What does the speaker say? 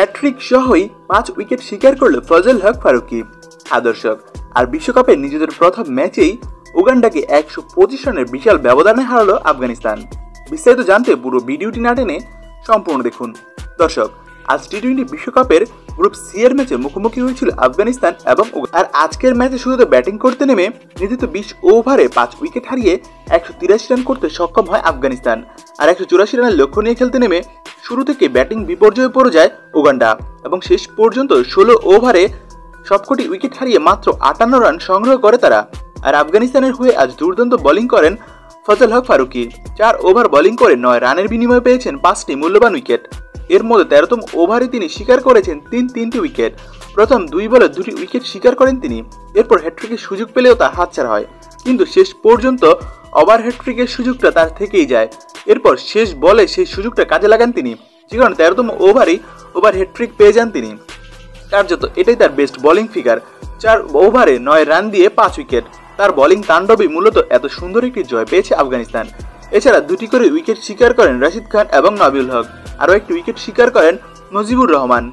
Hat trick সহই 5 wicket শিকার করল ফজল হক ফারুকী। দর্শক, আর বিশ্বকাপে নিজেদের প্রথম ম্যাচেই উগান্ডাকে 125 রানের বিশাল ব্যবধানে হারালো আফগানিস্তান। বিস্তারিত জানতে পুরো ভিডিওটি না টেনে সম্পূর্ণ দেখুন। দর্শক, আজ টি-20 বিশ্বকাপের গ্রুপ সি এর ম্যাচে মুখোমুখি হয়েছিল আফগানিস্তান এবং আর আজকের ম্যাচে শুরুতে ব্যাটিং করতে নেমে নির্ধারিত 20 ওভারে 5 উইকেট হারিয়ে 183 রান করতে সক্ষম হয় আফগানিস্তান। আর 184 রানের লক্ষ্য নিয়ে খেলতে নেমে শুরু থেকে ব্যাটিং বিপর্যয়ে পড়ে যায় উগান্ডা এবং শেষ পর্যন্ত 16 ওভারে সবকটি উইকেট হারিয়ে মাত্র 58 রান সংগ্রহ করে তারা। আর আফগানিস্তানের হয়ে আজ দুর্দান্ত বোলিং করেন ফজল হক ফারুকী। 4 ওভার বোলিং করে 9 রানের বিনিময়ে পেয়েছেন 5টি মূল্যবান উইকেট। এর মধ্যে 13তম ওভারে তিনি শিকার করেছেন তিনটি উইকেট। প্রথম 2 বলে 2টি উইকেট শিকার করেন তিনি। এরপর হ্যাট্রিকের সুযোগ পেলেও তা হাতছাড়া হয়, কিন্তু শেষ পর্যন্ত ওভার হ্যাট্রিকের সুযোগটা তার থেকেই যায়। এরপর শেষ বলে সেই সুযোগটা কাজে লাগান তিনি, যে কারণে 13তম ওভারেই ওভার হ্যাট্রিক পেয়ে যান তিনি। কার্যত এটাই তার বেস্ট বোলিং ফিগার। 4 ওভারে 9 রান দিয়ে 5 উইকেট। তার বোলিং তাণ্ডবই মূলত এত সুন্দর একটি জয় পেয়েছে আফগানিস্তান। এছাড়া 2টি করে উইকেট শিকার করেন রশিদ খান এবং নবিউল হক, আরও একটি উইকেট শিকার করেন মুজিবুর রহমান।